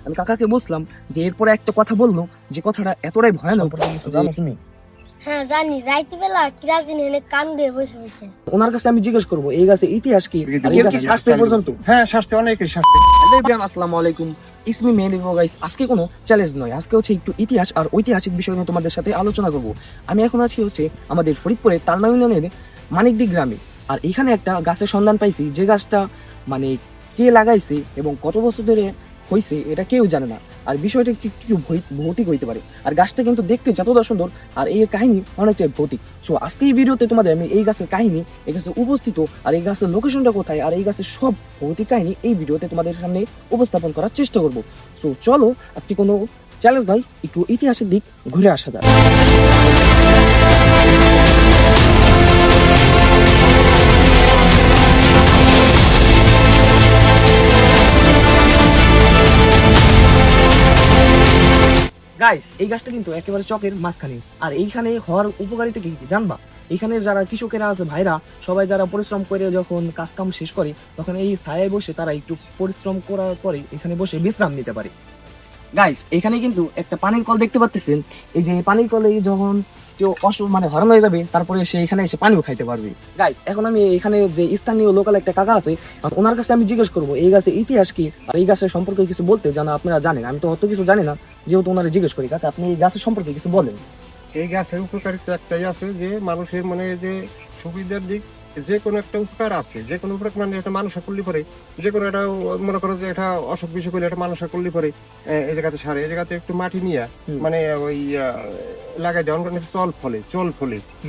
আমি কাকাকে বললাম যে এরপরে একটা কথা বললো, যে কথাটা এতটাই ভয়ানক। জানো তুমি? হ্যাঁ জানি, রাইতে বেলা কিরাজিন এনে কান দিয়ে বসে বসে। ওনার কাছে আমি জিজ্ঞেস করবো এই গাছের ইতিহাস কি, আর এই গাছের শাস্তি পর্যন্ত। হ্যাঁ শাস্তি, অনেকের শাস্তি। হ্যালো এভরিওয়ান, আসসালামু আলাইকুম। ইসমি মেহেদি গাইস। আজকে কোনো চ্যালেঞ্জ নয়, আজকে হচ্ছে একটু ইতিহাস আর ঐতিহাসিক বিষয় নিয়ে তোমাদের সাথে আলোচনা করব। আমি এখন আছি হচ্ছে আমাদের ফরিদপুরের তালমা ইউনিয়নের মানিকদি গ্রামে। আর এখানে একটা গাছের সন্ধান পাইছি, যে গাছটা মানে কে লাগাইছে এবং কত বছর ধরে হয়েছে এটা কেউ জানে না। আর বিষয়টা একটু ভৌতিক হইতে পারে। আর গাছটা কিন্তু দেখতে যতটা সুন্দর, আর এই কাহিনী অনেকটাই ভৌতিক। সো আজকে এই ভিডিওতে তোমাদের আমি এই গাছের কাহিনী, এই গাছের উপস্থিত, আর এই গাছের লোকেশনটা কোথায়, আর এই গাছের সব ভৌতিক কাহিনী এই ভিডিওতে তোমাদের সামনে উপস্থাপন করার চেষ্টা করব। সো চলো আজকে কোনো চ্যালেঞ্জ নয়, একটু ইতিহাসের দিক ঘুরে আসা যাক। গাইস, এই গাছটা কিন্তু একেবারে চকের মাঝখানে। আর এইখানে হওয়ার উপকারিতা কি জানবা? এখানে যারা কৃষকেরা আছে ভাইরা, সবাই যারা পরিশ্রম করে যখন কাজ কাম শেষ করে, তখন এই ছায়ায় বসে তারা একটু পরিশ্রম করার পরে এখানে বসে বিশ্রাম নিতে পারে। গাইস, এখানে কিন্তু একটা পানির কল দেখতে পাচ্ছেন। এই যে পানির কলে যখন কেউ মানে হরণ হয়ে যাবে, তারপরে সে এখানে এসে পানিও খাইতে পারবে। গাইস, এখন আমি এখানে যে স্থানীয় লোকাল একটা কাকা আছে, ওনার কাছে আমি জিজ্ঞেস করবো এই গাছের ইতিহাস কি, আর এই গাছের সম্পর্কে কিছু বলতে জানা আপনারা জানেন। আমি তো অত কিছু জানি না, যেহেতু ওনারা জিজ্ঞেস করি। কাকা, আপনি এই গাছের সম্পর্কে কিছু বলেন। এই গাছের উপকারিতা একটাই আছে, যে মানুষের মানে যে সুবিধার দিক, যে কোনো একটা উপকার আছে, যে কোনো উপকার মানে একটা মানুষ করলে পরে, যে কোনো একটা মনে করো যে এটা অসুখ বিসুখ করলে একটা মানুষ করলে পরে এই জায়গাতে সারে, এই জায়গাতে একটু মাটি নিয়ে মানে ওই লাগাই দেওয়া চল ফলে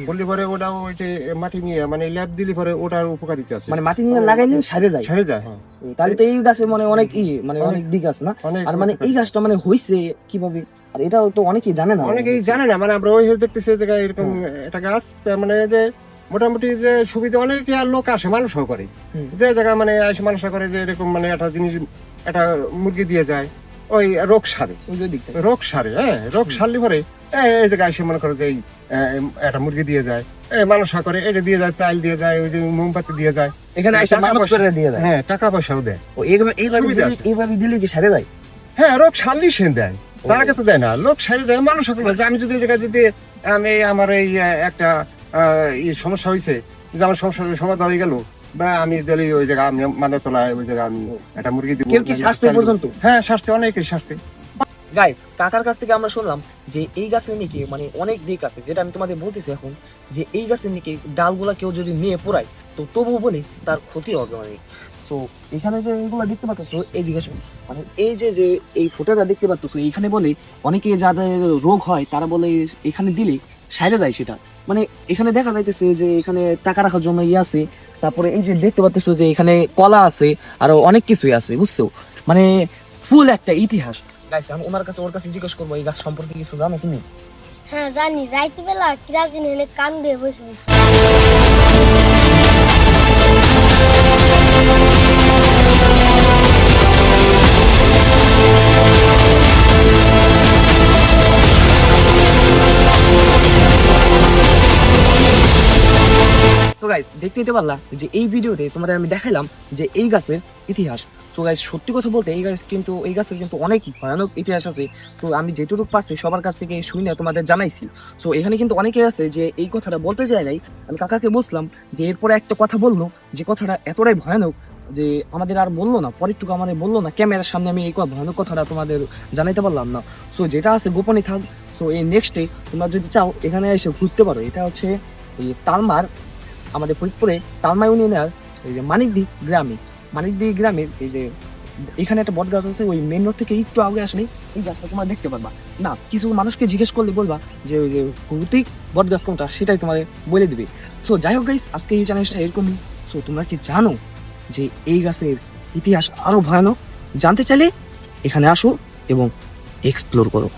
বললে পরে ওটা ওই যে মাটি নিয়ে মানে ল্যাব দিলে পরে ওটার উপকারিতা আছে। মানে মাটি নিয়ে লাগাইলে সারে যায়। হ্যাঁ। তাহলে তো এই গাছে মানে অনেক অনেক দিক আছে না? আর মানে এই গাছটা মানে হইছে কিভাবে, আর এটাও তো অনেকেই জানে না। অনেকেই জানে না, মানে আমরা ওই দেখতেছি যে এরকম একটা গাছ, তার মানে যে মোটামুটি যে সুবিধা, অনেকে আর লোক আসে মানুষও করে, যে জায়গা মানে আসে মানুষ করে যে এরকম মানে একটা জিনিস, একটা মুরগি দিয়ে যায় ওই রোগ সারে, হ্যাঁ রোগ সারলি পরে এই জায়গায় এসে মনে করো যে একটা মুরগি দিয়ে যায়, মানুষ করে, এটা দিয়ে যায়, চাল দিয়ে যায়, ওই যে মোমবাতি দিয়ে যায়, এখানে দিয়ে দেয়। হ্যাঁ, টাকা পয়সাও দেয়। এইভাবে দিলে কি সারে যায়? হ্যাঁ, রোগ সারলি সে দেয়, তার কাছে দেয় না, লোক সারে যায়, মানুষ যে আমি যদি এই জায়গায় যদি আমি আমার এই একটা সমস্যা হয়েছে, যে আমার সমস্যার সমাধান হয়ে গেল, বা আমি দিলে ওই জায়গায় আমি মানের তলায় ওই জায়গায় আমি একটা মুরগি দিব। কেউ কি শাস্তি পর্যন্ত? হ্যাঁ, শাস্তি, অনেকের শাস্তি। গাইস, কাকার কাছ থেকে আমরা শুনলাম যে এই গাছের নিকে মানে অনেক দিক আছে, যেটা আমি তোমাদের বলতেছি এখন, যে এই গাছের নিকে ডালগুলা কেউ যদি নিয়ে পোড়ায় তো তবুও বলে তার ক্ষতি হবে অনেক। সো এখানে যে এইগুলো দেখতে পাচ্ছ, এই জিজ্ঞাসা মানে এই যে এই ফোটাটা দেখতে পাচ্ছ, এইখানে বলে অনেকে যাদের রোগ হয় তারা বলে এখানে দিলে সাইরে যায় সেটা। মানে এখানে দেখা যাইতেছে যে এখানে টাকা রাখার জন্য আছে, তারপরে এই যে দেখতে পাচ্ছ যে এখানে কলা আছে, আরো অনেক কিছুই আছে, বুঝছো? মানে ফুল একটা ইতিহাস। গাইস, আমি ওর কাছে জিজ্ঞেস করবো এই গাছ সম্পর্কে কিছু জানো তুমি? হ্যাঁ জানি, রাইতে বেলা কিরাজিন এনে কান দিয়ে বসে বসে। সো গাইস, দেখতে পারলা যে এই ভিডিওতে তোমাদের আমি দেখাইলাম যে এই গাছের ইতিহাস। সো গাইস, সত্যি কথা বলতে এই গাছের কিন্তু অনেক ভয়ানক ইতিহাস আছে। সো আমি যেটুকু পাচ্ছি সবার কাছ থেকে শুনে তোমাদের জানাইছি। সো এখানে কিন্তু অনেকে আছে যে এই কথাটা বলতে চায় নাই। আমি কাকাকে বললাম যে এরপরে একটা কথা বললো, যে কথাটা এতটাই ভয়ানক যে আমাদের আর বললো না, পরেরটুকু আমাদের বললো না, ক্যামেরার সামনে আমি এই ভয়ানক কথাটা তোমাদের জানাইতে পারলাম না। সো যেটা আছে গোপনে থাক। সো এই নেক্সটে তোমরা যদি চাও এখানে এসে ঘুরতে পারো। এটা হচ্ছে এই তালমার, আমাদের ফরিদপুরে তালমা ইউনিয়নের এই যে মানিকদি গ্রামের এই যে এখানে একটা বট গাছ আছে, ওই মেন রোড থেকে একটু আগে আসলে এই গাছটা তোমরা দেখতে পারবা না। কিছু মানুষকে জিজ্ঞেস করলে বলবা যে ওই যে ভৌতিক বট গাছ কোনটা, সেটাই তোমাদের বলে দিবে। সো যাই হোক গাইস, আজকে এই চ্যানেলটা এরকমই। সো তোমরা কি জানো যে এই গাছের ইতিহাস আরো ভয়ানক? জানতে চাইলে এখানে আসো এবং এক্সপ্লোর করো।